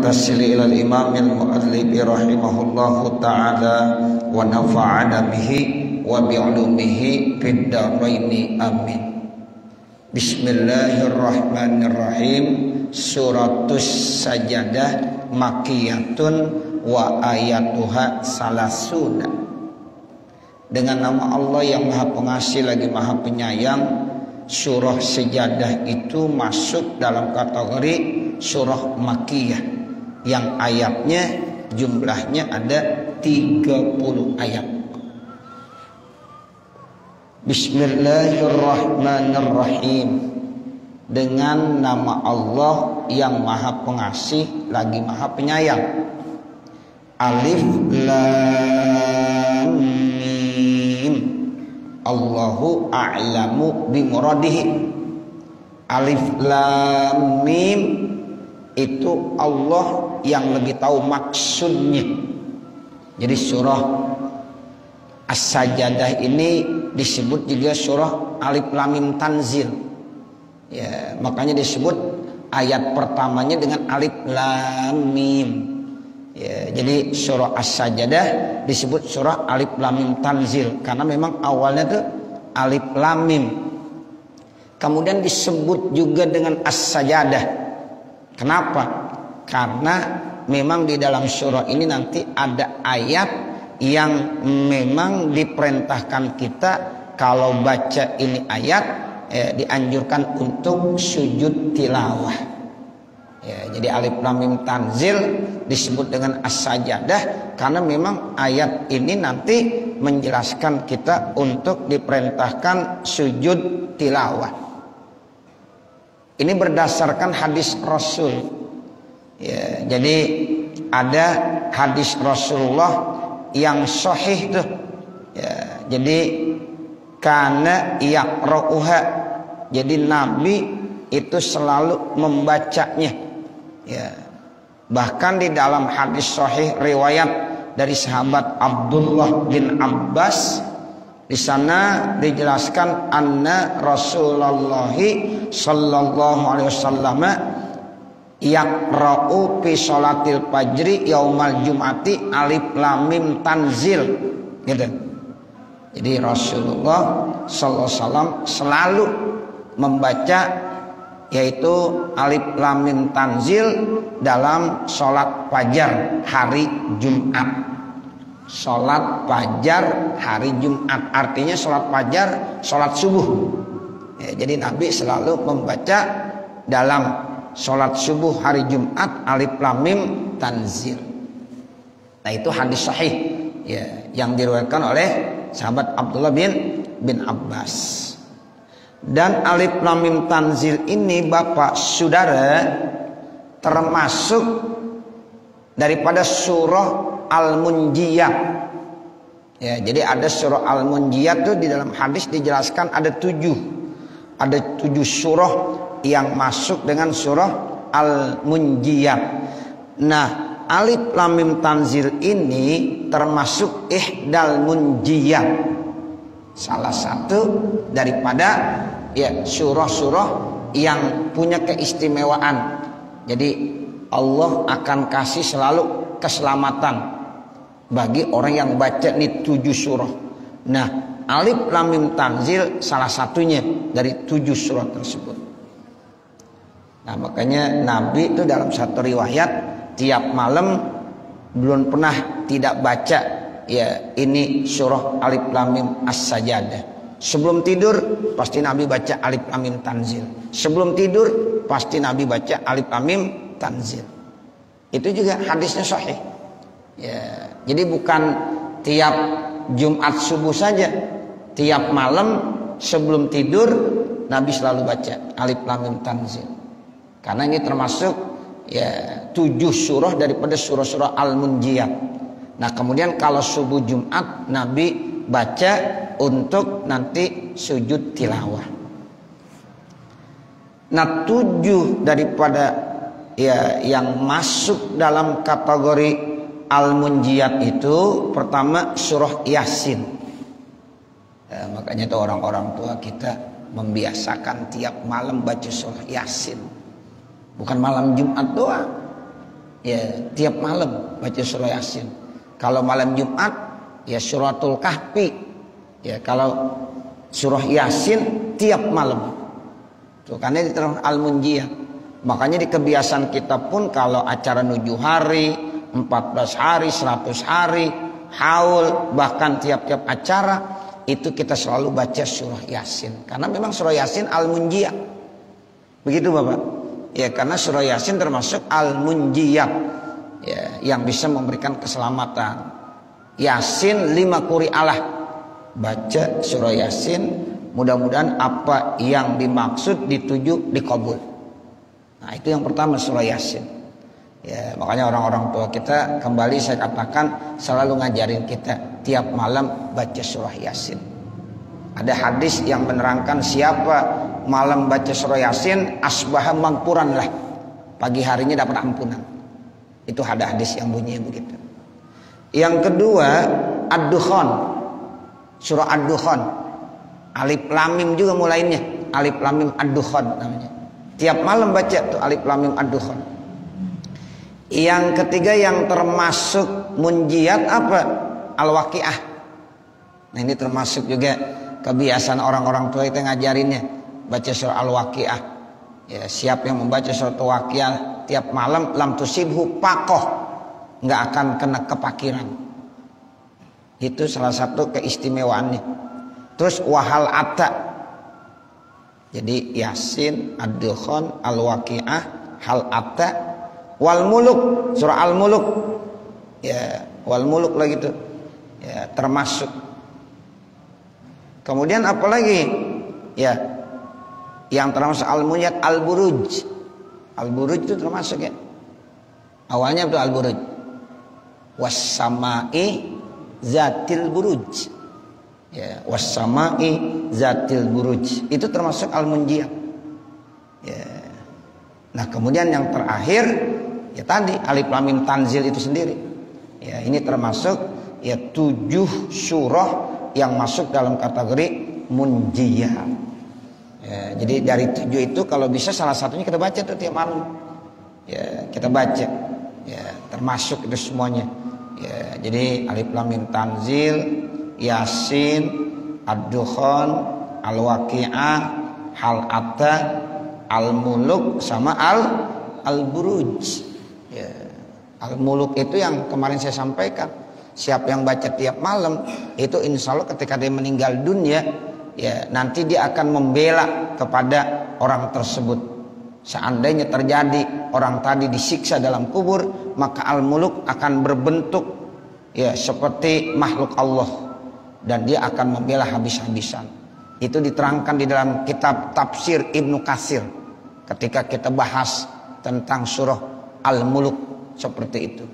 muttasil ila al-imam al-muallif rahimahullahu ta'ala wa nafa'ana bihi wa bi'ulumihi fid dharain amin. Bismillahirrahmanirrahim. Suratus Sajadah Makkiyatun wa ayatuha salasuna. Dengan nama Allah yang Maha Pengasih lagi Maha Penyayang, surah Sajadah itu masuk dalam kategori surah Makkiyah yang ayatnya jumlahnya ada 30 ayat. Bismillahirrahmanirrahim. Dengan nama Allah yang Maha Pengasih lagi Maha Penyayang. Alif Lam Mim. Allahu a'lamu bimuradihi. Alif Lam Mim itu Allah yang lebih tahu maksudnya. Jadi surah As-Sajadah ini disebut juga surah Alif Lam Mim Tanzil. Ya, makanya disebut ayat pertamanya dengan Alif Lam Mim. Ya, jadi surah As-Sajadah disebut surah Alif Lam Mim Tanzil karena memang awalnya tuh Alif Lam Mim. Kemudian disebut juga dengan As-Sajadah. Kenapa? Karena memang di dalam surah ini nanti ada ayat yang memang diperintahkan kita kalau baca ini ayat dianjurkan untuk sujud tilawah. Ya, jadi Alif Lam Mim Tanzil disebut dengan As-Sajadah karena memang ayat ini nanti menjelaskan kita untuk diperintahkan sujud tilawah. Ini berdasarkan hadis Rasul. Ya, jadi ada hadis Rasulullah yang sahih tuh. Ya, jadi kana yaqra'uha. Jadi Nabi itu selalu membacanya. Ya. Bahkan di dalam hadis sahih riwayat dari sahabat Abdullah bin Abbas, di sana dijelaskan anna Rasulullah sallallahu alaihi wasallam yaqra'u fi sholatil fajri yaumal jum'ati Alif Lam Mim Tanzil. Gitu. Jadi Rasulullah sallallahu alaihi wasallam selalu membaca yaitu Alif Lam Mim Tanzil dalam sholat fajar hari Jumat. Sholat fajar hari Jumat artinya sholat fajar, sholat subuh. Ya, jadi Nabi selalu membaca dalam sholat subuh hari Jumat Alif Lam Mim Tanzil. Nah itu hadis sahih ya, yang diriwayatkan oleh sahabat Abdullah bin Abbas. Dan Alif Lam Mim Tanzil ini Bapak Saudara termasuk daripada surah Al-Munjiyat. Ya, jadi ada surah Al-Munjiyat itu di dalam hadis dijelaskan ada 7. Ada 7 surah yang masuk dengan surah Al-Munjiyat. Nah, Alif Lam Mim Tanzil ini termasuk Ihdal Munjiyat. Salah satu daripada ya surah-surah yang punya keistimewaan. Jadi Allah akan kasih selalu keselamatan bagi orang yang baca nih 7 surah. Nah, Alif Lam Mim Tanzil salah satunya dari 7 surah tersebut. Nah, makanya Nabi itu dalam satu riwayat tiap malam belum pernah tidak baca ya ini surah Alif Lam Mim As-Sajadah. Sebelum tidur pasti Nabi baca Alif Lam Mim Tanzil. Sebelum tidur pasti Nabi baca Alif Lam Mim Tanzil. Itu juga hadisnya sahih. Ya, jadi bukan tiap Jumat subuh saja. Tiap malam sebelum tidur Nabi selalu baca Alif Lam Mim Tanzil. Karena ini termasuk ya 7 surah daripada surah-surah Al-Munjiyat. Nah kemudian kalau subuh Jumat Nabi baca untuk nanti sujud tilawah. Nah 7 daripada ya yang masuk dalam kategori Al-Munjiyat itu pertama surah Yasin. Ya, makanya itu orang-orang tua kita membiasakan tiap malam baca surah Yasin. Bukan malam Jumat doang. Ya, tiap malam baca surah Yasin. Kalau malam Jumat ya suratul Kahfi. Ya, kalau surah Yasin tiap malam. Tuh, karena diterang Al-Munjiyah. Makanya di kebiasaan kita pun kalau acara 7 hari, 14 hari, 100 hari, haul, bahkan tiap-tiap acara itu kita selalu baca surah Yasin. Karena memang surah Yasin Al-Munjiyah. Begitu Bapak? Ya, karena surah Yasin termasuk Al-Munjiyah. Ya, yang bisa memberikan keselamatan. Yasin 5 quri'alah. Baca surah Yasin, mudah-mudahan apa yang dimaksud dituju dikabul. Nah, itu yang pertama surah Yasin. Ya, makanya orang-orang tua kita kembali saya katakan selalu ngajarin kita tiap malam baca surah Yasin. Ada hadis yang menerangkan siapa malam baca surah Yasin asbaha magfuran lah. Pagi harinya dapat ampunan. Itu ada hadis yang bunyinya begitu. Yang kedua Ad-Dukhan. Surah Ad-Dukhan. Alif Lam Mim juga mulainya. Alif Lam Mim Ad-Dukhan namanya. Tiap malam baca tuh Alif Lam Mim Ad-Dukhan. Yang ketiga yang termasuk munjiat apa? Al-Waqiah. Nah, ini termasuk juga kebiasaan orang-orang tua itu ngajarinnya baca surah Al-Waqiah. Ya, siap yang membaca surah Al-Waqiah tiap malam lam tusibhu pakoh, nggak akan kena kepakiran. Itu salah satu keistimewaannya. Terus wahal atta. Jadi Yasin, Ad-Dukhan, Al-Waqiah, hal atta, wal muluk, surah Al-Muluk. Ya, wal muluk lagi tuh. Ya, termasuk. Kemudian apa lagi? Ya, yang termasuk Al-Munjiyat Al-Buruj. Al-Buruj itu termasuk ya. Awalnya itu Al-Buruj. Was-sama'i zatil buruj. Ya, was-sama'i zatil buruj. Itu termasuk Al-Munjiyat. Ya. Nah, kemudian yang terakhir ya tadi Alif Lam Mim Tanzil itu sendiri. Ya, ini termasuk ya 7 surah yang masuk dalam kategori munjiyah. Ya, jadi dari 7 itu kalau bisa salah satunya kita baca tuh tiap malam. Ya, kita baca. Ya, termasuk itu semuanya. Ya, jadi Alif Lam Mim Tanzil, Yasin, Ad-Dukhan, Al-Waqiah, Hal Atta, Al-Muluk sama Al-Buruj. Ya, Al-Muluk itu yang kemarin saya sampaikan. Siapa yang baca tiap malam itu insya Allah ketika dia meninggal dunia, ya nanti dia akan membela kepada orang tersebut. Seandainya terjadi orang tadi disiksa dalam kubur, maka Al-Muluk akan berbentuk ya seperti makhluk Allah dan dia akan membela habis-habisan. Itu diterangkan di dalam kitab tafsir Ibnu Katsir ketika kita bahas tentang surah Al-Muluk seperti itu.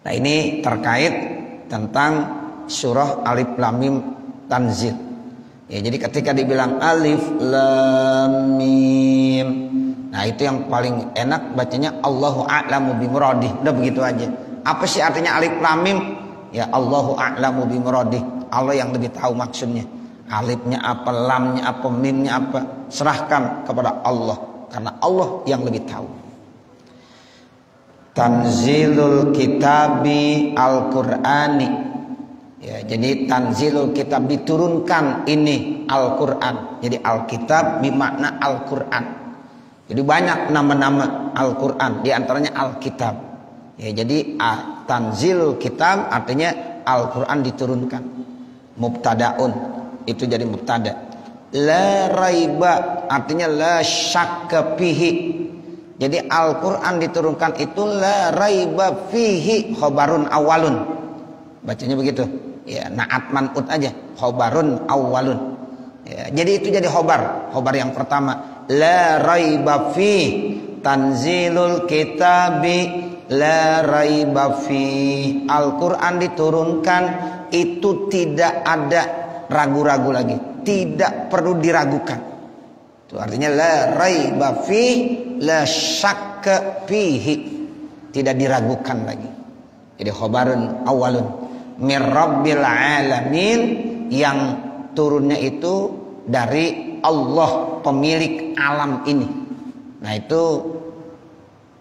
Nah, ini terkait tentang surah Alif Lam Mim Tanzil. Ya, jadi ketika dibilang Alif Lam Mim, nah itu yang paling enak bacanya Allahu a'lamu bimuradih. Udah begitu aja. Apa sih artinya Alif Lam Mim? Ya, Allahu a'lamu bimuradih. Allah yang lebih tahu maksudnya. Alifnya apa, lamnya apa, mimnya apa, serahkan kepada Allah karena Allah yang lebih tahu. Tanzilul kitabi al-Qur'ani. Ya, jadi tanzilul kitab diturunkan ini Al-Qur'an. Jadi Alkitab bermakna Al-Qur'an. Jadi banyak nama-nama Al-Qur'an, di antaranya Alkitab. Ya, jadi tanzilul kitab artinya Al-Qur'an diturunkan. Mubtadaun itu jadi mubtada. La raiba artinya la syakka fihi. Jadi Al-Quran diturunkan itu la raiba fihi khobarun awalun. Bacanya begitu. Ya, na'at man'ut aja. Khobarun awalun. Ya, jadi itu jadi khobar. Khobar yang pertama. La raiba fihi. Tanzilul kitabi la raiba fihi. Al-Quran diturunkan itu tidak ada ragu-ragu lagi. Tidak perlu diragukan. Itu artinya la raiba fihi. La syakka fihi, tidak diragukan lagi. Jadi khobarun awalun mir rabbil alamin, yang turunnya itu dari Allah pemilik alam ini. Nah, itu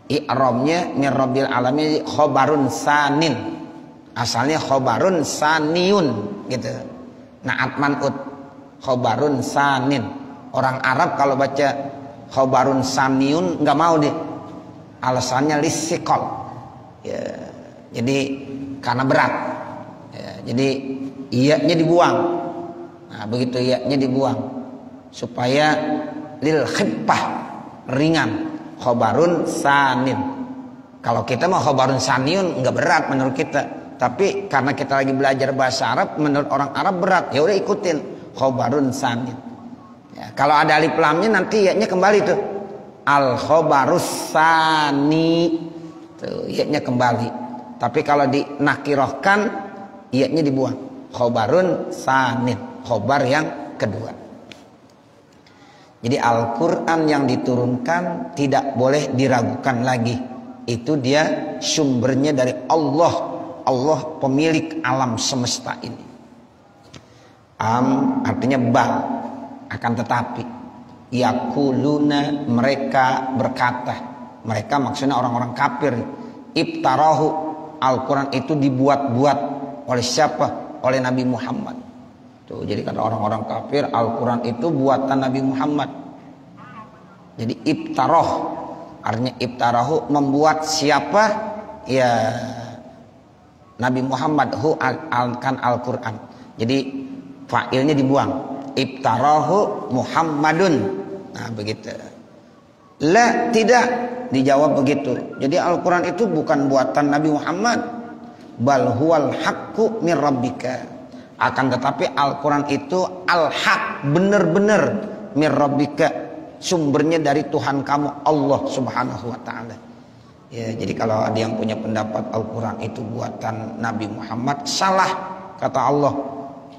i'rabnya min rabbil alamin khobarun sanin. Asalnya khobarun saniun gitu. Na'at man'ut khobarun sanin. Orang Arab kalau baca khobarun saniun nggak mau deh. Alasannya lisikol. Ya, jadi karena berat. Ya, jadi iya-nya dibuang. Nah, begitu iya-nya dibuang supaya lil khiffah, ringan. Khobarun sanin. Kalau kita mau khobarun saniun nggak berat menurut kita. Tapi karena kita lagi belajar bahasa Arab, menurut orang Arab berat. Ya udah ikutin khobarun sanin. Ya, kalau ada alif lamnya nanti ya-nya kembali tuh. Al khobarus sani. Tuh ya-nya kembali. Tapi kalau dinakirohkan ya-nya dibuang. Khobarun sanin. Khobar yang kedua. Jadi Al-Quran yang diturunkan tidak boleh diragukan lagi. Itu dia sumbernya dari Allah. Allah pemilik alam semesta ini. Artinya bal, akan tetapi. Yakuluna, mereka berkata. Mereka maksudnya orang-orang kafir. Ibtarahu, Al-Quran itu dibuat-buat oleh siapa? Oleh Nabi Muhammad. Tuh, jadi kata orang-orang kafir, Al-Quran itu buatan Nabi Muhammad. Jadi ibtarah, artinya ibtarahu, membuat siapa? Ya Nabi Muhammad kan Al-Quran. Jadi fa'ilnya dibuang. Ibtarahu Muhammadun. Nah begitu. La, tidak, dijawab begitu. Jadi Al-Quran itu bukan buatan Nabi Muhammad. Bal huwal haqqu mir rabbika. Akan tetapi Al-Quran itu al-haq, benar-benar mir rabbika. Sumbernya dari Tuhan kamu Allah subhanahu wa ta'ala. Ya, jadi kalau ada yang punya pendapat Al-Quran itu buatan Nabi Muhammad, salah, kata Allah.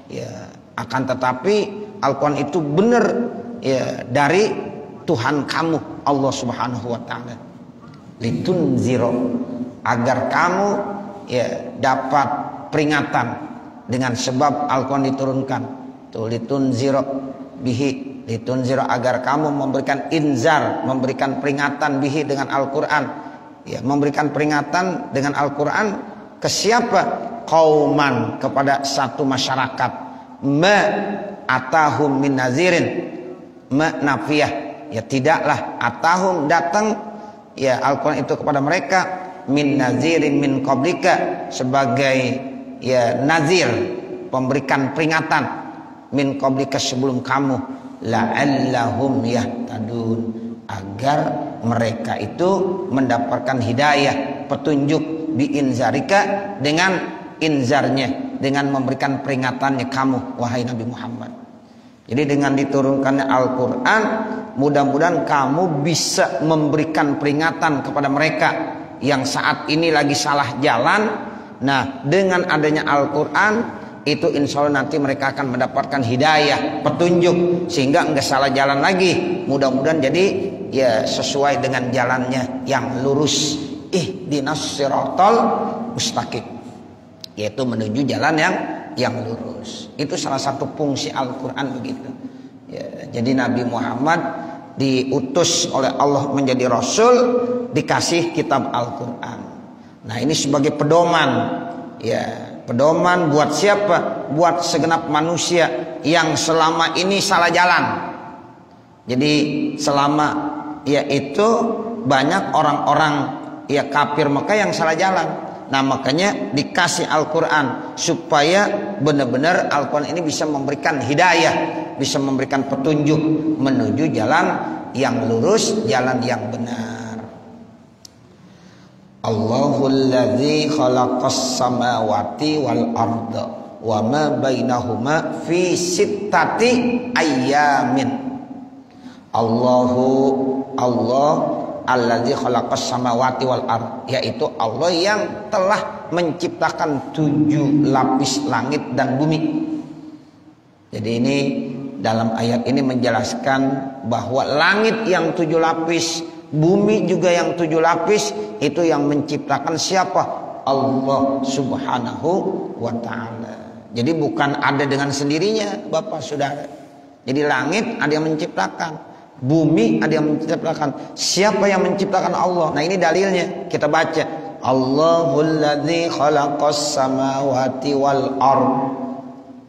Ya, akan tetapi Al-Quran itu benar ya dari Tuhan kamu Allah Subhanahu wa taala. Litunziro, agar kamu ya dapat peringatan dengan sebab Al-Quran diturunkan. Tuh litunziro bihi, litunziro agar kamu memberikan inzar, memberikan peringatan bihi dengan Al-Quran. Ya, memberikan peringatan dengan Al-Quran ke siapa? Qauman, kepada satu masyarakat. Ma atahum min nazirin. Ma nafiyah, ya tidaklah atahum datang ya Al-Quran itu kepada mereka min nazirin min qablika, sebagai ya nazir, pemberikan peringatan min qablika, sebelum kamu, la'allahum yahtadun, agar mereka itu mendapatkan hidayah, petunjuk, biinzarika, dengan inzarnya, dengan memberikan peringatannya kamu wahai Nabi Muhammad. Jadi dengan diturunkannya Al-Quran, mudah-mudahan kamu bisa memberikan peringatan kepada mereka yang saat ini lagi salah jalan. Nah, dengan adanya Al-Quran itu insya Allah nanti mereka akan mendapatkan hidayah, petunjuk, sehingga enggak salah jalan lagi. Mudah-mudahan jadi ya sesuai dengan jalannya yang lurus. Ihdinas siratal mustaqim, yaitu menuju jalan yang lurus. Itu salah satu fungsi Al-Quran begitu. Ya, jadi Nabi Muhammad diutus oleh Allah menjadi Rasul, dikasih kitab Al-Quran. Nah ini sebagai pedoman, ya pedoman buat siapa? Buat segenap manusia yang selama ini salah jalan. Jadi selama yaitu banyak orang-orang ya kafir Mekah yang salah jalan. Nah makanya dikasih Al-Quran supaya benar-benar Al-Quran ini bisa memberikan hidayah, bisa memberikan petunjuk menuju jalan yang lurus, jalan yang benar. Allahul ladzi khalaqas samawati wal arda wa ma bainahuma fi sittati ayyamin. Allah alladzi khalaqas samawati wal ard, yaitu Allah yang telah menciptakan 7 lapis langit dan bumi. Jadi ini dalam ayat ini menjelaskan bahwa langit yang 7 lapis, bumi juga yang 7 lapis, itu yang menciptakan siapa? Allah Subhanahu wa ta'ala. Jadi bukan ada dengan sendirinya, Bapak Saudara. Jadi langit ada yang menciptakan, bumi ada yang menciptakan. Siapa yang menciptakan? Allah. Nah ini dalilnya, kita baca. Allahul ladzi khalaqas samawati wal ard.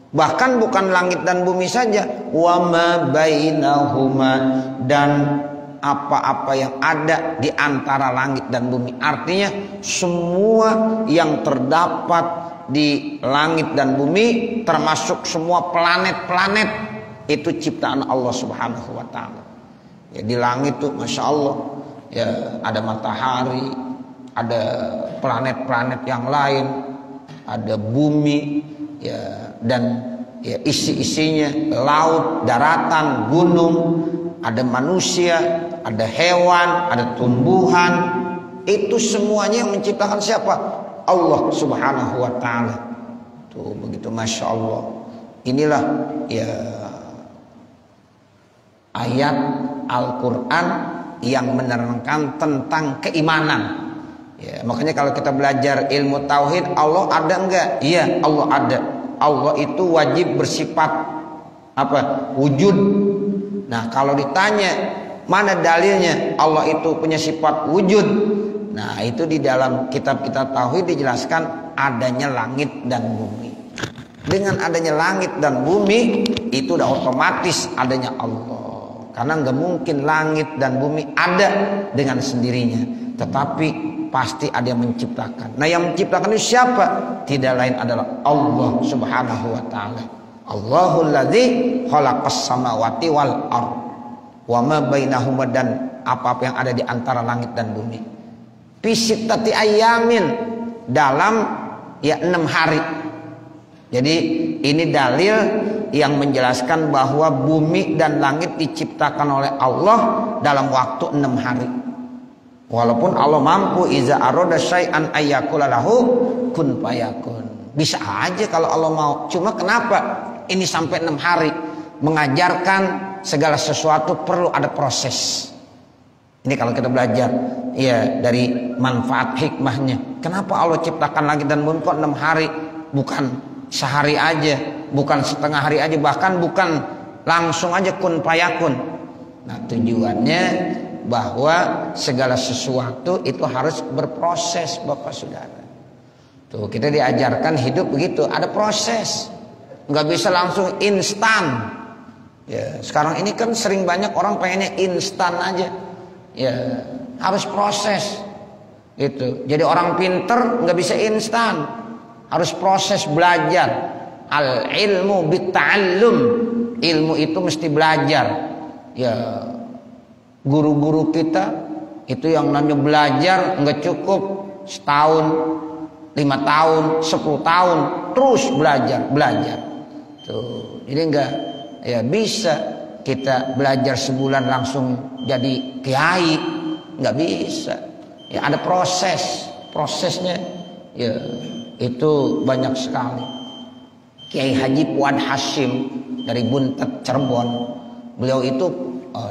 Bahkan bukan langit dan bumi saja, wa ma bainahuma, dan apa-apa yang ada di antara langit dan bumi. Artinya semua yang terdapat di langit dan bumi, termasuk semua planet-planet, itu ciptaan Allah Subhanahu wa taala. Ya, di langit tuh Masya Allah, ya ada matahari, ada planet-planet yang lain, ada bumi, ya, dan ya isi-isinya laut, daratan, gunung, ada manusia, ada hewan, ada tumbuhan. Itu semuanya yang menciptakan siapa? Allah Subhanahu wa taala. Tuh begitu Masya Allah. Inilah ya ayat Al-Quran yang menerangkan tentang keimanan. Ya, makanya kalau kita belajar ilmu tauhid, Allah ada enggak? Iya, Allah ada. Allah itu wajib bersifat apa? Wujud. Nah, kalau ditanya mana dalilnya Allah itu punya sifat wujud? Nah, itu di dalam kitab-kitab tauhid dijelaskan adanya langit dan bumi. Dengan adanya langit dan bumi itu udah otomatis adanya Allah. Karena nggak mungkin langit dan bumi ada dengan sendirinya, tetapi pasti ada yang menciptakan. Nah, yang menciptakan itu siapa? Tidak lain adalah Allah Subhanahu wa taala. Allahul ladzi khalaqas samawati wal ard wa ma bainahuma, dan apa-apa yang ada di antara langit dan bumi. Fi sittati ayamin, dalam ya 6 hari. Jadi ini dalil yang menjelaskan bahwa bumi dan langit diciptakan oleh Allah dalam waktu 6 hari. Walaupun Allah mampu iza aroda syai'an ayyakula lahu kun fayakun. Bisa aja kalau Allah mau. Cuma kenapa ini sampai 6 hari? Mengajarkan segala sesuatu perlu ada proses. Ini kalau kita belajar ya dari manfaat hikmahnya. Kenapa Allah ciptakan langit dan bumi kok 6 hari? Bukan sehari aja, bukan setengah hari aja, bahkan bukan langsung aja kun fayakun. Nah, tujuannya bahwa segala sesuatu itu harus berproses, Bapak Saudara. Tuh, kita diajarkan hidup begitu, ada proses. Nggak bisa langsung instan. Ya, sekarang ini kan sering banyak orang pengennya instan aja. Ya, harus proses. Gitu. Jadi orang pinter nggak bisa instan. Harus proses belajar. Al ilmu bitta'allum. Ilmu itu mesti belajar. Ya, guru-guru kita itu yang namanya belajar nggak cukup setahun, 5 tahun, 10 tahun, terus belajar. Tuh, jadi nggak ya bisa kita belajar sebulan langsung jadi kiai, nggak bisa. Ya ada prosesnya. Ya itu banyak sekali. Kiai Haji Fuad Hashim dari Buntet Cirebon, beliau itu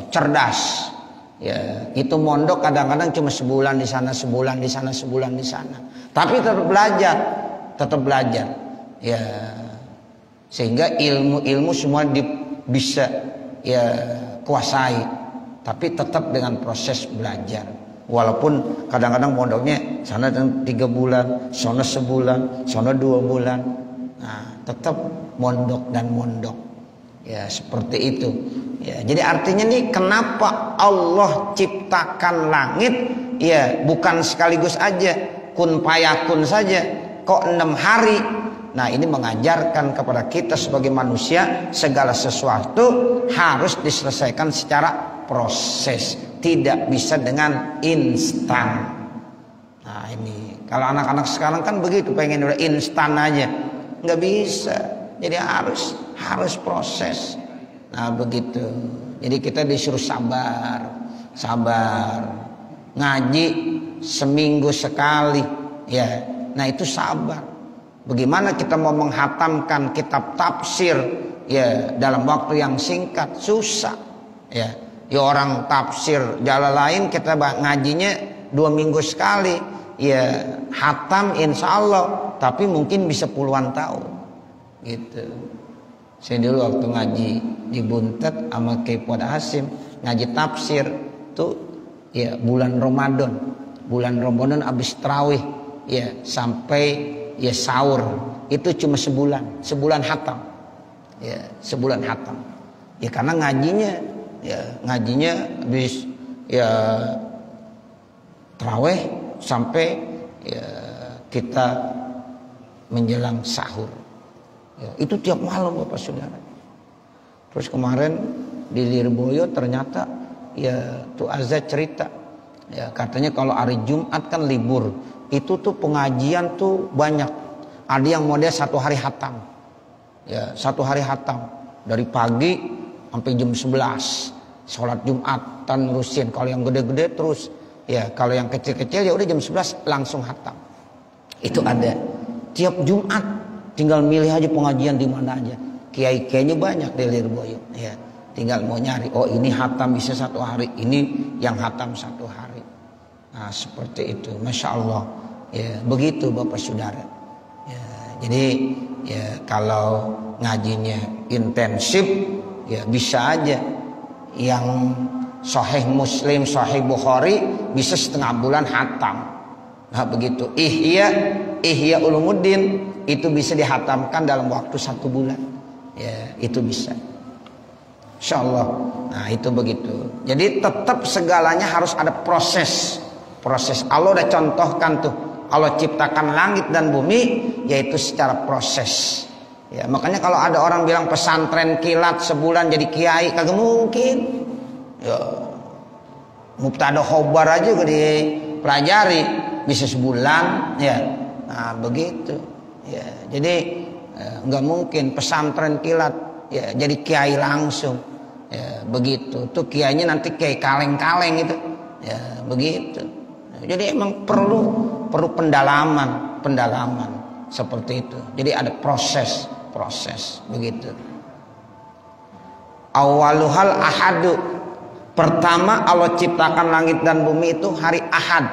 cerdas. Ya, itu mondok kadang-kadang cuma sebulan di sana, sebulan di sana, sebulan di sana. Tapi tetap belajar. Ya, sehingga ilmu semua bisa ya kuasai. Tapi tetap dengan proses belajar. Walaupun kadang-kadang mondoknya sana 3 bulan, sana sebulan, sana 2 bulan. Nah, tetap mondok. Ya, seperti itu. Ya, jadi artinya nih kenapa Allah ciptakan langit ya bukan sekaligus aja kun fayakun saja, kok 6 hari. Nah, ini mengajarkan kepada kita sebagai manusia segala sesuatu harus diselesaikan secara proses, tidak bisa dengan instan. Nah, ini kalau anak-anak sekarang kan begitu, pengen udah instan aja, nggak bisa. Jadi harus proses. Nah, begitu. Jadi kita disuruh sabar. Ngaji seminggu sekali, ya. Nah, itu sabar. Bagaimana kita mau menghatamkan kitab tafsir ya dalam waktu yang singkat? Susah. Ya orang tafsir Jalalain kita ngajinya 2 minggu sekali. Ya hatam insya Allah, tapi mungkin bisa puluhan tahun. Gitu. Saya dulu waktu ngaji di Buntet sama Kiai Fuad Hashim, ngaji tafsir tuh ya bulan Ramadan. Bulan Ramadan habis tarawih ya sampai ya sahur itu cuma sebulan hatam. Ya, sebulan hatam. Ya karena ngajinya habis ya tarawih sampai ya kita menjelang sahur. Ya, itu tiap malam Bapak Saudara. Terus kemarin di Lirboyo ternyata ya tuh Azza cerita ya katanya kalau hari Jumat kan libur, itu tuh pengajian tuh banyak. Ada yang model 1 hari hatam. Ya, 1 hari hatam dari pagi sampai jam 11. Sholat Jumatan nerusin. Kalau yang gede-gede terus ya, kalau yang kecil-kecil ya udah jam 11 langsung hatam. Itu ada tiap Jumat, tinggal milih aja pengajian di mana aja. Kiai-kiainya banyak di Lirboyo ya. Tinggal mau nyari, oh ini hatam bisa 1 hari, ini yang hatam 1 hari. Nah seperti itu, Masya Allah. Ya begitu Bapak Saudara. Ya, jadi ya kalau ngajinya intensif, ya bisa aja. Yang Sahih Muslim, Sahih Bukhari bisa 1/2 bulan hatam. Nah begitu. Ihya Ulumuddin itu bisa dihatamkan dalam waktu 1 bulan. Ya itu bisa. Insyaallah. Nah itu begitu. Jadi tetap segalanya harus ada proses. Allah udah contohkan tuh. Allah ciptakan langit dan bumi yaitu secara proses. Ya makanya kalau ada orang bilang pesantren kilat sebulan jadi kiai, kagak mungkin. Ya mubtada khobar aja juga dipelajari bisa sebulan ya. Nah begitu. Ya jadi nggak mungkin pesantren kilat ya jadi kiai langsung ya begitu tuh kiainya nanti kiai kaleng-kaleng itu ya begitu. Jadi emang perlu pendalaman seperti itu. Jadi ada proses begitu. Awaluhal ahadu, pertama Allah ciptakan langit dan bumi itu hari Ahad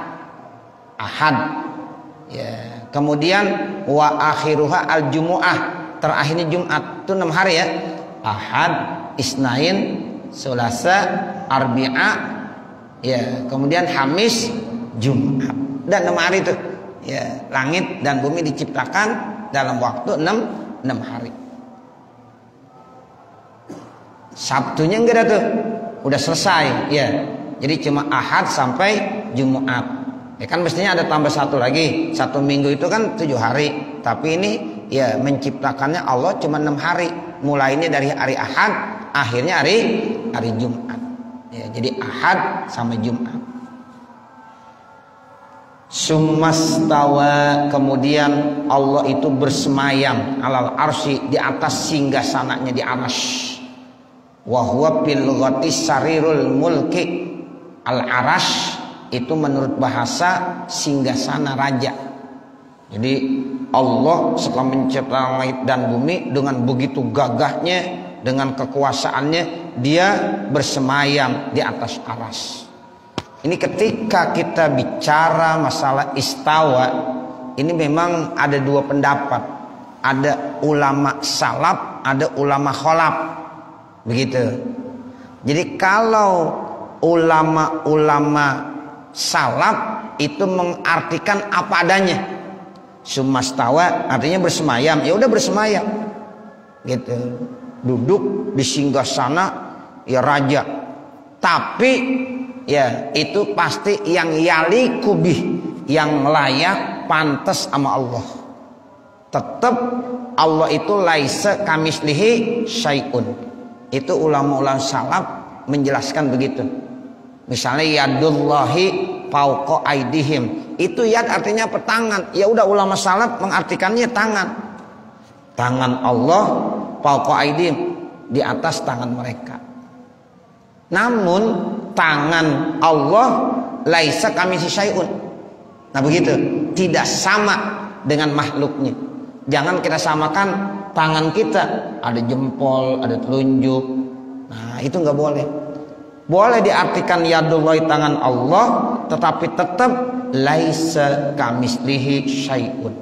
ya. Kemudian wa akhiruha al jumu'ah, terakhirnya Jumat itu 6 hari ya. Ahad, Isnain, Selasa, Arbi'a, ya. Kemudian Hamis, Jumat. Dan 6 hari itu. Ya, langit dan bumi diciptakan dalam waktu 6 hari. Sabtunya enggak ada tuh. Udah selesai, ya. Jadi cuma Ahad sampai Jumat. Ya kan mestinya ada tambah 1 lagi. 1 minggu itu kan 7 hari. Tapi ini ya menciptakannya Allah cuma 6 hari. Mulainya dari hari Ahad, akhirnya hari Jumat. Ya, jadi Ahad sampai Jumat. Summastawa, kemudian Allah itu bersemayam alal arsy, di atas singgasananya di arsy. Wa huwa bil ghati sarirul mulki. Al arash itu menurut bahasa singgasana raja. Jadi Allah setelah menciptakan langit dan bumi dengan begitu gagahnya, dengan kekuasaannya, dia bersemayam di atas aras. Ini ketika kita bicara masalah istawa, ini memang ada 2 pendapat. Ada ulama salaf, ada ulama kholaf. Begitu. Jadi kalau ulama-ulama salaf itu mengartikan apa adanya. Sumastawa artinya bersemayam, ya udah bersemayam. Gitu. Duduk di singgasana ya raja. Tapi ya itu pasti yang yali kubih, yang layak pantas sama Allah. Tetap Allah itu laisa kamislihi syai'un. Itu ulama-ulama salaf menjelaskan begitu. Misalnya yadullahi fauqa aidihim, itu yad artinya tangan. Ya udah ulama salaf mengartikannya tangan. Tangan Allah fauqa aidihim, di atas tangan mereka. Namun tangan Allah laisa kamitsli syai'un. Nah begitu, tidak sama dengan makhluknya. Jangan kita samakan tangan kita, ada jempol, ada telunjuk. Nah itu nggak boleh. Boleh diartikan yadullahi tangan Allah, tetapi tetap laisa kamislihi syai'un.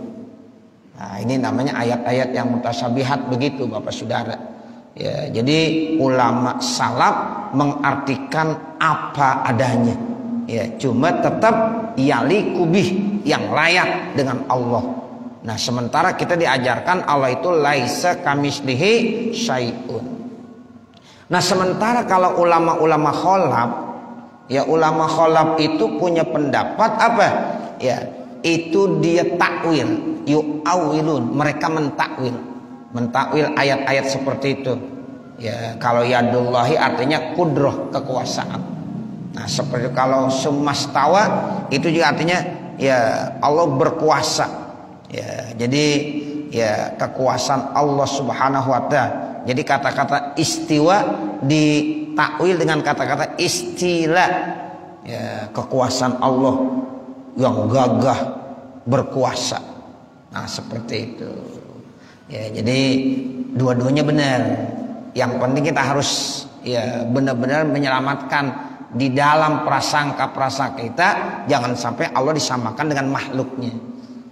Nah ini namanya ayat-ayat yang mutasyabihat begitu Bapak Saudara. Ya, jadi ulama salaf mengartikan apa adanya. Ya, cuma tetap yalikubih, yang layak dengan Allah. Nah, sementara kita diajarkan Allah itu laisa kamislihi syai'un. Nah, sementara kalau ulama-ulama kholaf, ya ulama kholaf itu punya pendapat apa? Ya, itu dia takwil, yu'awilun, mereka mentakwil ayat-ayat seperti itu. Ya, kalau yadullahi artinya kudroh, kekuasaan. Nah, seperti kalau sumastawa itu juga artinya ya Allah berkuasa. Ya, jadi ya kekuasaan Allah Subhanahu wa taala. Jadi kata-kata istiwa ditakwil dengan kata-kata istila. Ya, kekuasaan Allah yang gagah berkuasa. Nah, seperti itu. Ya, jadi dua-duanya benar. Yang penting kita harus ya benar-benar menyelamatkan di dalam prasangka kita, jangan sampai Allah disamakan dengan makhluknya.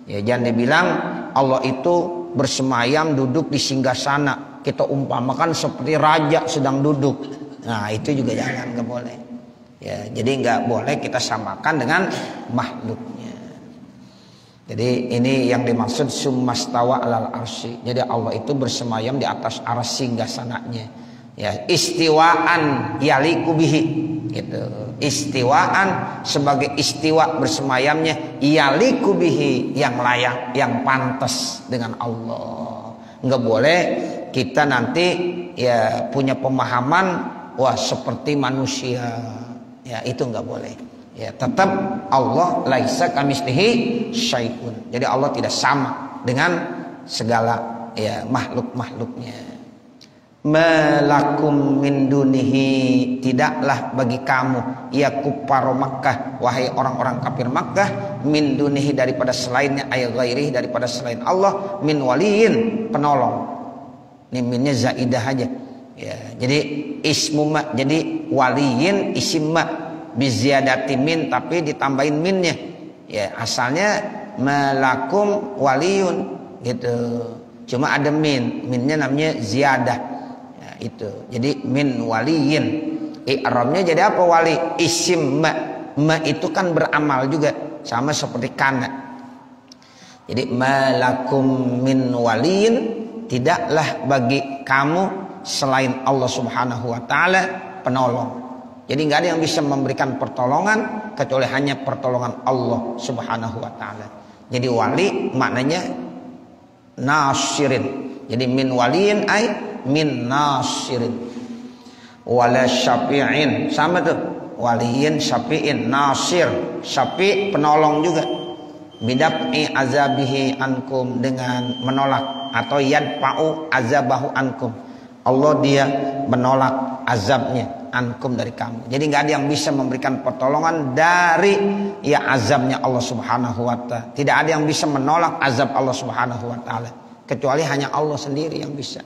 Ya, jangan dibilang Allah itu bersemayam duduk di singgasana, kita umpamakan seperti raja sedang duduk. Nah, itu juga jangan, nggak boleh. Ya, jadi nggak boleh kita samakan dengan makhluknya. Jadi ini yang dimaksud summastawa alal arsy. Jadi Allah itu bersemayam di atas arsy singgasananya. Ya, istiwaan yaliku bihi gitu. Istiwaan sebagai istiwa bersemayamnya yaliku bihi, yang layak, yang pantas dengan Allah. Enggak boleh kita nanti ya punya pemahaman wah seperti manusia. Ya, itu enggak boleh. Ya, tetap Allah laisa kamislihi syai'un. Jadi Allah tidak sama dengan segala ya makhluk-makhluknya. Malakum min dunihi, tidaklah bagi kamu ya kuffar Makkah, wahai orang-orang kafir Makkah, min dunihi daripada selainnya, ay ghairihi daripada selain Allah, min waliyin, penolong. Ini minnya zaidah aja. Ya, jadi ismu ma, jadi waliyin isim ma biziyadati min, tapi ditambahin minnya. Ya, asalnya malakum waliyun gitu. Cuma ada minnya namanya ziyadah. Ya, itu. Jadi min waliyin. I'rabnya jadi apa wali? Isim ma. Ma itu kan beramal juga, sama seperti kana. Jadi malakum min waliyin, tidaklah bagi kamu selain Allah Subhanahu wa taala penolong. Jadi nggak ada yang bisa memberikan pertolongan kecuali hanya pertolongan Allah Subhanahu wa taala. Jadi wali maknanya nasirin. Jadi min waliin ay min nasirin. Wala syafi'in, sama tuh. Waliin, syafi'in, nasir, syafi' penolong juga. Bidaf'i azabihi ankum, dengan menolak atau yadfa'u azabahu ankum. Allah dia menolak azabnya ankum dari kamu. Jadi nggak ada yang bisa memberikan pertolongan dari ya azabnya Allah Subhanahu wa taala. Tidak ada yang bisa menolak azab Allah Subhanahu wa taala kecuali hanya Allah sendiri yang bisa.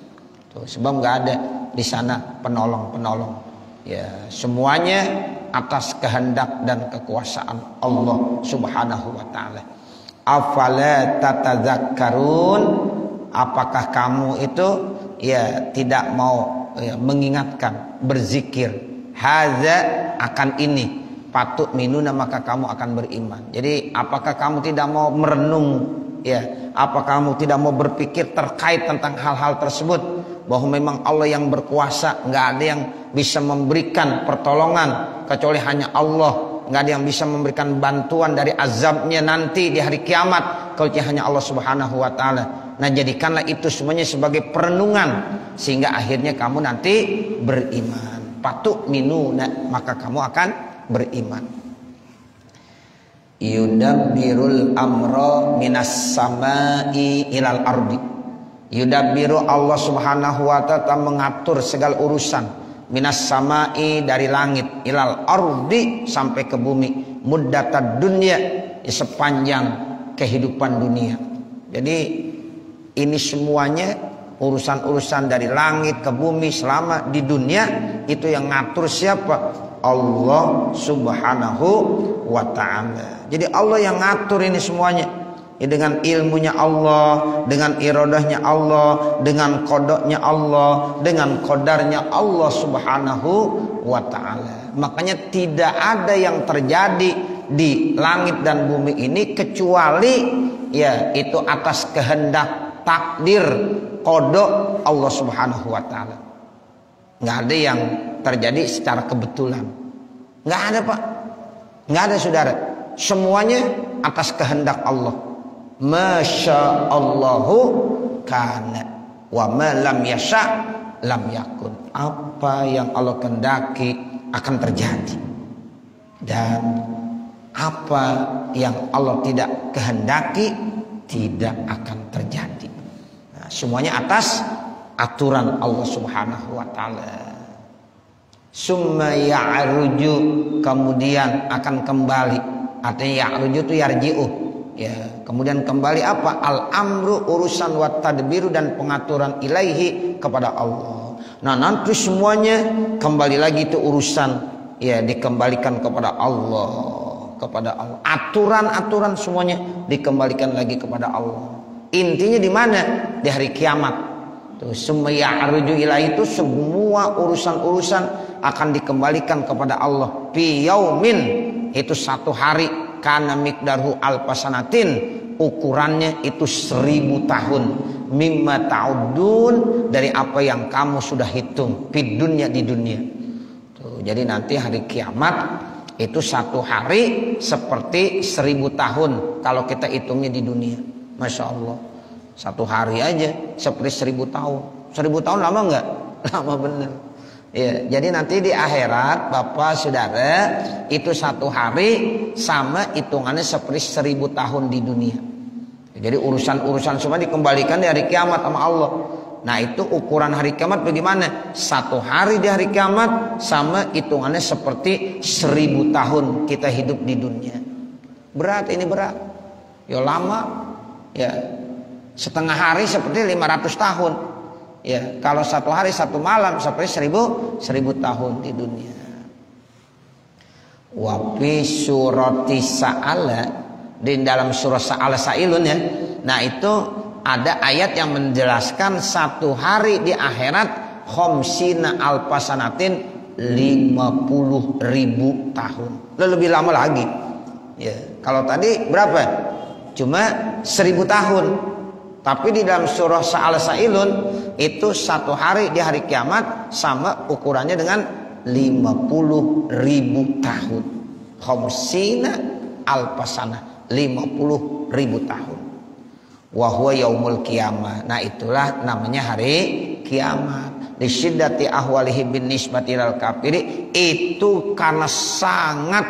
Tuh, sebab nggak ada di sana penolong-penolong. Ya, semuanya atas kehendak dan kekuasaan Allah Subhanahu wa taala. Afala tatadzakkarun, apakah kamu itu ya tidak mau ya, mengingatkan, berzikir, hadza akan ini, patut minuna maka kamu akan beriman. Jadi apakah kamu tidak mau merenung ya, apakah kamu tidak mau berpikir terkait tentang hal-hal tersebut, bahwa memang Allah yang berkuasa, nggak ada yang bisa memberikan pertolongan kecuali hanya Allah, nggak ada yang bisa memberikan bantuan dari azabnya nanti di hari kiamat kecuali hanya Allah Subhanahu wa taala. Nah, jadikanlah itu semuanya sebagai perenungan sehingga akhirnya kamu nanti beriman. Patut minuna maka kamu akan beriman. Yudabbirul amra minas samai ilal ardi. Yudabbiru, Allah Subhanahu wa taala mengatur segala urusan, minas samai dari langit, ilal ardi sampai ke bumi, muddatad dunya sepanjang kehidupan dunia. Jadi ini semuanya urusan-urusan dari langit ke bumi selama di dunia itu yang ngatur siapa? Allah Subhanahu wa taala. Jadi Allah yang ngatur ini semuanya. Ya, dengan ilmunya Allah, dengan iradahnya Allah, dengan qadanya Allah, dengan qadarnya Allah Subhanahu wa ta'ala. Makanya tidak ada yang terjadi di langit dan bumi ini kecuali ya itu atas kehendak takdir qada Allah Subhanahu wa ta'ala. Nggak ada yang terjadi secara kebetulan. Nggak ada, Pak. Nggak ada, saudara. Semuanya atas kehendak Allah. Masya Allahu kana wa ma lam yasha lam yakun. Apa yang Allah kehendaki akan terjadi, dan apa yang Allah tidak kehendaki tidak akan terjadi. Nah, semuanya atas aturan Allah Subhanahu wa ta'ala. Summa ya'ruju, kemudian akan kembali. Artinya ya'ruju itu yarji'u. Ya, kemudian kembali apa? Al-amru, urusan, wa tadbiru, dan pengaturan ilaihi, kepada Allah. Nah, nanti semuanya kembali lagi itu urusan ya dikembalikan kepada Allah, kepada Allah. Aturan-aturan semuanya dikembalikan lagi kepada Allah. Intinya di mana? Di hari kiamat. Tuh, summa ya'ruju ilaihi itu semua urusan-urusan akan dikembalikan kepada Allah. Fi yaumin, itu satu hari. Kana miqdarhu alfasanatin, ukurannya itu 1000 tahun. Mimma ta'udun, dari apa yang kamu sudah hitung fid dunya, di dunia. Tuh, jadi nanti hari kiamat itu satu hari seperti 1000 tahun kalau kita hitungnya di dunia. Masya Allah, satu hari aja seperti 1000 tahun. 1000 tahun lama nggak? Lama bener. Ya, jadi nanti di akhirat Bapak Saudara itu satu hari sama hitungannya seperti 1000 tahun di dunia. Jadi urusan-urusan semua dikembalikan di hari kiamat sama Allah. Nah, itu ukuran hari kiamat bagaimana? Satu hari di hari kiamat sama hitungannya seperti 1000 tahun kita hidup di dunia. Berat, ini berat. Ya lama. Ya, setengah hari seperti 500 tahun. Ya, kalau satu hari satu malam seperti 1000 tahun di dunia. Wa fi surati Sa'ala, di dalam surah Sa'ala Sa'ilun ya. Nah, itu ada ayat yang menjelaskan satu hari di akhirat khamsina alfasanatin, 50.000 tahun. Lebih lama lagi. Ya, kalau tadi berapa? Cuma 1000 tahun. Tapi di dalam surah Sa'ala Sa'ilun itu satu hari di hari kiamat sama ukurannya dengan 50.000 tahun. Khamsina alfasana, 50.000 tahun. Wa huwa yaumul qiyamah. Nah, itulah namanya hari kiamat. Li syiddati ahwalihi bin nisbati lil kafiri, itu karena sangat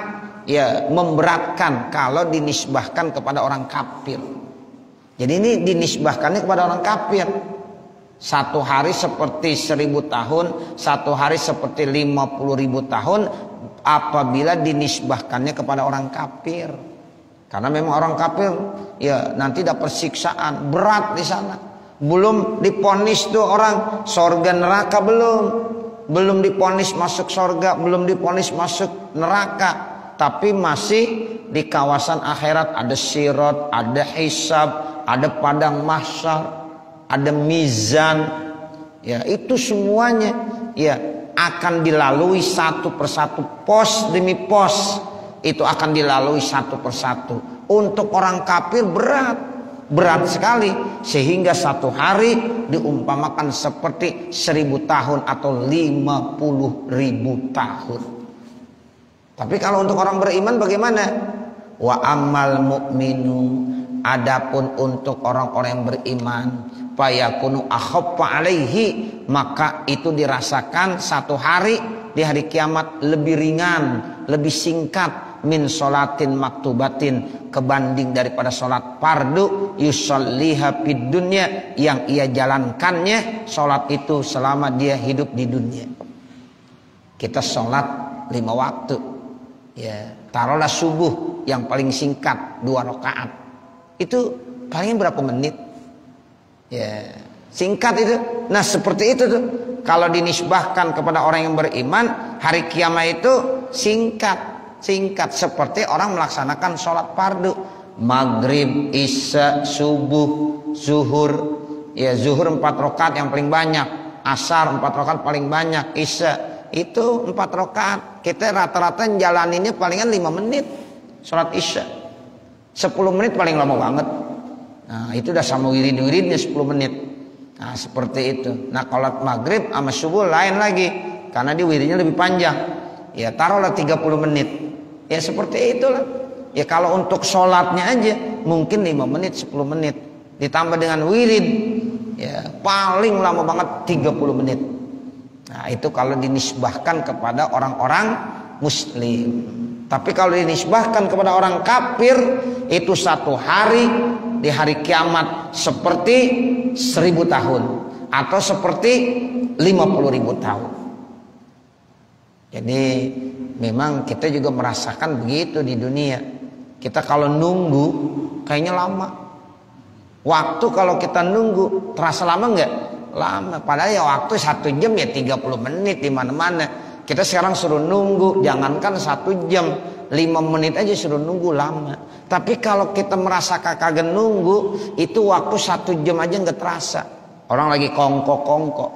ya memberatkan kalau dinisbahkan kepada orang kafir. Jadi ini dinisbahkannya kepada orang kafir. Satu hari seperti 1000 tahun, satu hari seperti 50.000 tahun apabila dinisbahkannya kepada orang kafir. Karena memang orang kafir ya nanti dapat siksaan berat di sana. Belum diponis tuh orang surga neraka, belum diponis masuk surga, belum diponis masuk neraka, tapi masih di kawasan akhirat. Ada sirat, ada hisab, ada padang mahsyar, ada mizan. Ya, itu semuanya ya akan dilalui satu persatu, pos demi pos. Itu akan dilalui satu persatu. Untuk orang kafir berat sekali, sehingga satu hari diumpamakan seperti 1000 tahun atau 50.000 tahun. Tapi kalau untuk orang beriman bagaimana? Wa amal mu'minu, adapun untuk orang-orang yang beriman, fayakunu akhaffa alaihi, maka itu dirasakan satu hari di hari kiamat lebih ringan, lebih singkat min sholatin maktubatin, kebanding daripada sholat fardu yusalliha fid dunya, yang ia jalankannya sholat itu selama dia hidup di dunia. Kita sholat 5 waktu ya, taruhlah subuh yang paling singkat 2 rakaat, itu paling berapa menit ya, singkat itu. Nah, seperti itu tuh kalau dinisbahkan kepada orang yang beriman, hari kiamat itu singkat seperti orang melaksanakan sholat fardu. maghrib, isya, subuh, zuhur. Ya zuhur 4 rakaat yang paling banyak, asar 4 rakaat paling banyak, isya itu 4 rakaat. Kita rata-rata jalaninnya palingan 5 menit sholat isya, 10 menit paling lama banget. Nah itu udah sama wirid-wiridnya 10 menit. Nah seperti itu. Nah kalau maghrib sama subuh lain lagi, karena dia wiridnya lebih panjang. Ya taruhlah 30 menit. Ya seperti itulah. Ya kalau untuk sholatnya aja mungkin 5 menit 10 menit, ditambah dengan wirid ya paling lama banget 30 menit. Nah itu kalau dinisbahkan kepada orang-orang muslim. Tapi kalau dinisbahkan kepada orang kafir, itu 1 hari di hari kiamat seperti 1000 tahun atau seperti 50.000 tahun. Jadi memang kita juga merasakan begitu di dunia. Kita kalau nunggu kayaknya lama. Waktu kalau kita nunggu terasa lama enggak? Lama. Padahal ya waktu 1 jam ya 30 menit di mana-mana. Kita sekarang suruh nunggu, jangankan 1 jam, 5 menit aja suruh nunggu lama. Tapi kalau kita merasa kagak nunggu, itu waktu 1 jam aja nggak terasa. Orang lagi kongko-kongko,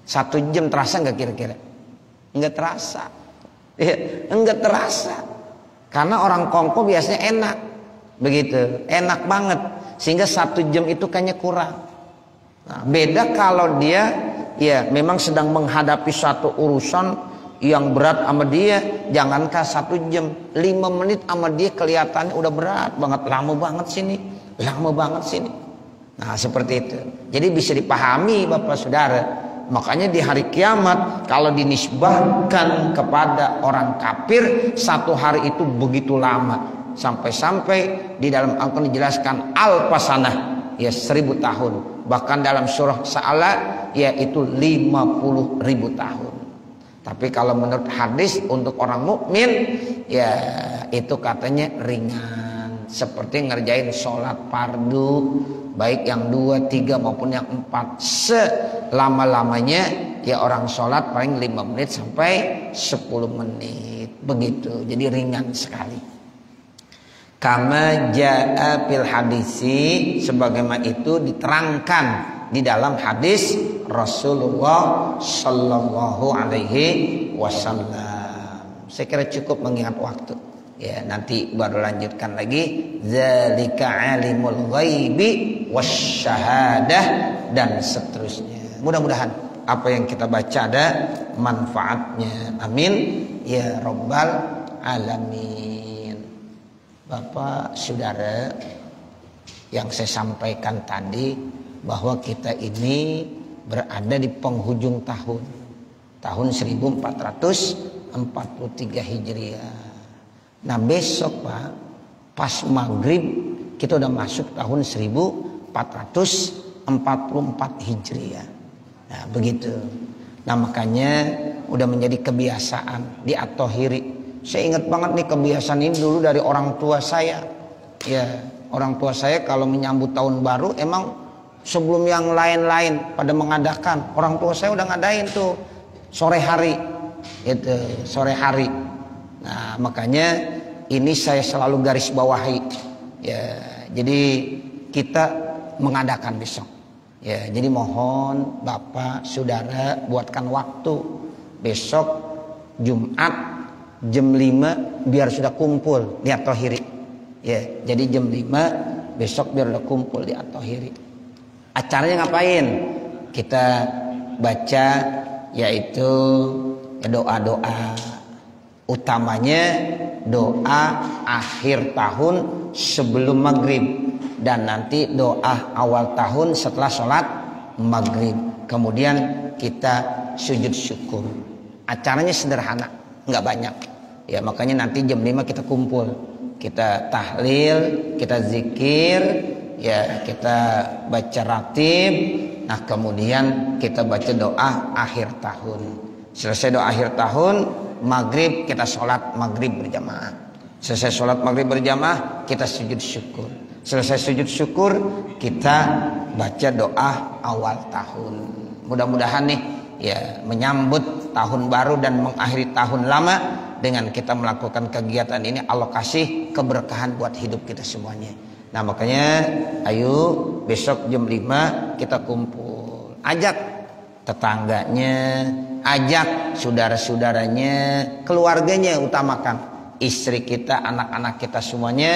1 jam terasa nggak kira-kira? Nggak terasa. Ya, nggak terasa. Karena orang kongko biasanya enak, begitu, enak banget. Sehingga 1 jam itu kayaknya kurang. Nah, beda kalau dia ya memang sedang menghadapi satu urusan yang berat sama dia, jangankan 1 jam, 5 menit sama dia kelihatannya udah berat banget, lama banget sini. Nah seperti itu. Jadi bisa dipahami Bapak Saudara. Makanya di hari kiamat kalau dinisbahkan kepada orang kafir, 1 hari itu begitu lama. Sampai-sampai di dalam Al-Quran dijelaskan alfasanah, ya 1000 tahun. Bahkan dalam surah Sa'ala yaitu 50.000 tahun. Tapi kalau menurut hadis untuk orang mukmin ya itu katanya ringan, seperti ngerjain sholat fardu, baik yang 2, 3 maupun yang 4. Selama-lamanya ya orang sholat paling 5 menit sampai 10 menit begitu. Jadi ringan sekali. Kama jaa fil hadisi, sebagaimana itu diterangkan di dalam hadis Rasulullah sallallahu alaihi wasallam. Saya kira cukup mengingat waktu. Ya, nanti baru lanjutkan lagi. Zalika alimul ghaibi wasyahadah dan seterusnya. Mudah-mudahan apa yang kita baca ada manfaatnya. Amin ya rabbal alamin. Bapak Saudara, yang saya sampaikan tadi bahwa kita ini berada di penghujung tahun 1443 Hijriah. Nah besok Pak, pas maghrib kita udah masuk tahun 1444 Hijriah. Nah begitu. Nah makanya udah menjadi kebiasaan di At-Thahiri. Saya ingat banget nih kebiasaan ini dulu dari orang tua saya. Ya, orang tua saya kalau menyambut tahun baru emang sebelum yang lain-lain pada mengadakan, orang tua saya udah ngadain tuh sore hari. Itu sore hari. Nah, makanya ini saya selalu garis bawahi. Ya, jadi kita mengadakan besok. Ya, jadi mohon Bapak Saudara buatkan waktu besok Jumat jam 5 biar sudah kumpul di At-Thahiri. Ya, jadi jam 5 besok biar udah kumpul di At-Thahiri. Acaranya ngapain? Kita baca yaitu doa-doa. Utamanya doa akhir tahun sebelum maghrib dan nanti doa awal tahun setelah sholat maghrib. Kemudian kita sujud syukur. Acaranya sederhana, nggak banyak. Ya makanya nanti jam 5 kita kumpul, kita tahlil, kita zikir, ya kita baca ratib. Nah kemudian kita baca doa akhir tahun. Selesai doa akhir tahun, maghrib kita sholat maghrib berjamaah. Selesai sholat maghrib berjamaah, kita sujud syukur. Selesai sujud syukur, kita baca doa awal tahun. Mudah-mudahan nih ya menyambut tahun baru dan mengakhiri tahun lama dengan kita melakukan kegiatan ini Allah kasih keberkahan buat hidup kita semuanya. Nah makanya ayo besok jam 5 kita kumpul. Ajak tetangganya, ajak saudara-saudaranya, keluarganya utamakan. Istri kita, anak-anak kita semuanya,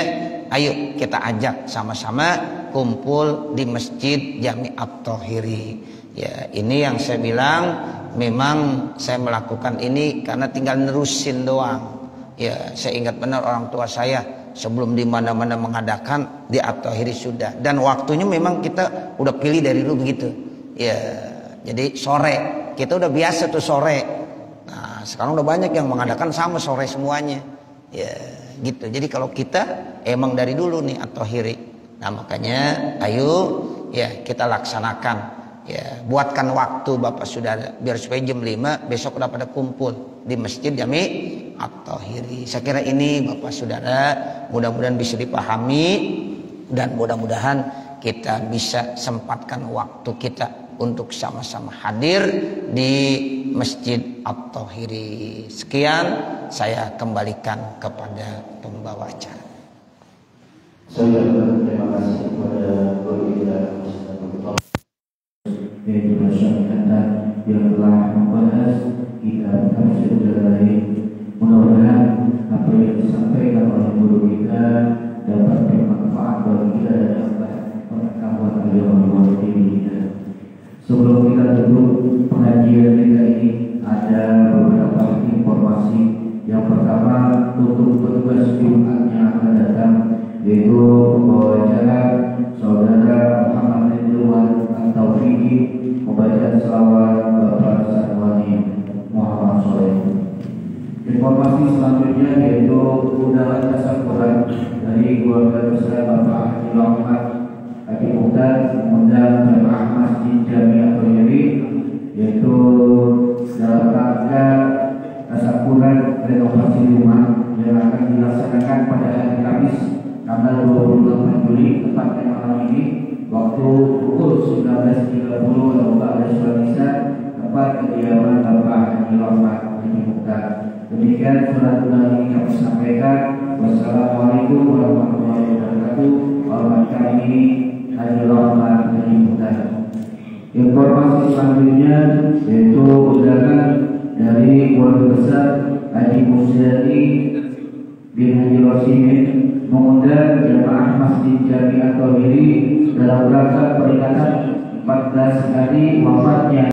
ayo kita ajak sama-sama kumpul di Masjid Jami At-Thahiri. Ya, ini yang saya bilang, memang saya melakukan ini karena tinggal nerusin doang. Ya, saya ingat benar orang tua saya sebelum di mana-mana mengadakan di At-Thahiri sudah. Dan waktunya memang kita udah pilih dari dulu begitu. Ya, jadi sore kita udah biasa tuh sore. Nah, sekarang udah banyak yang mengadakan sama sore semuanya. Ya gitu. Jadi kalau kita emang dari dulu nih At-Thahiri. Nah makanya ayo ya kita laksanakan. Ya buatkan waktu Bapak Saudara biar supaya jam 5 besok udah pada kumpul di Masjid Jami At-Thahiri. Saya kira ini Bapak Saudara mudah-mudahan bisa dipahami dan mudah-mudahan kita bisa sempatkan waktu kita untuk sama-sama hadir di Masjid At-Thahiri. Sekian saya kembalikan kepada pembawa acara. Saya terima kasih kepada Guru kita yaitu masyarakat yang telah membahas kitab tafsir Jalalain. Mudah-mudahan apa yang disampaikan oleh guru kita dapat bermanfaat bagi kita dan dapat pengetahuan agama kita. Sebelum kita tutup pengajian kita ini, ada beberapa informasi. Yang pertama, untuk petugas Jumat yang akan datang, yaitu pembawa acara Saudara Muhammad Ridwan At-Taufiqi membaca selawat Bapak Sanwani Muhammad Soleh. Informasi selanjutnya yaitu undangan tasyakuran dari keluarga besar Bapak Haji Muhammad Haji Mukhtar mengundang jemaah Masjid Jami At-Thahiri, yaitu dalam rangka tasyakuran renovasi rumah yang akan dilaksanakan pada hari Kamis tanggal 28 Juli tepatnya malam ini waktu pukul 19.30 waktu Indonesia tempat kediaman Bapak Haji Muhammad Haji Mukhtar. Demikian surat undangan ini kami sampaikan. Wassalamualaikum warahmatullahi wabarakatuh. Hormat kami Haji Muhammad Haji Mukhtar. Informasi selanjutnya yaitu undangan dari keluarga besar Haji Musyadi bin Haji Rosimin mengundang jemaah Masjid Jami At-Thahiri dalam rangka peringatan 14 hari wafatnya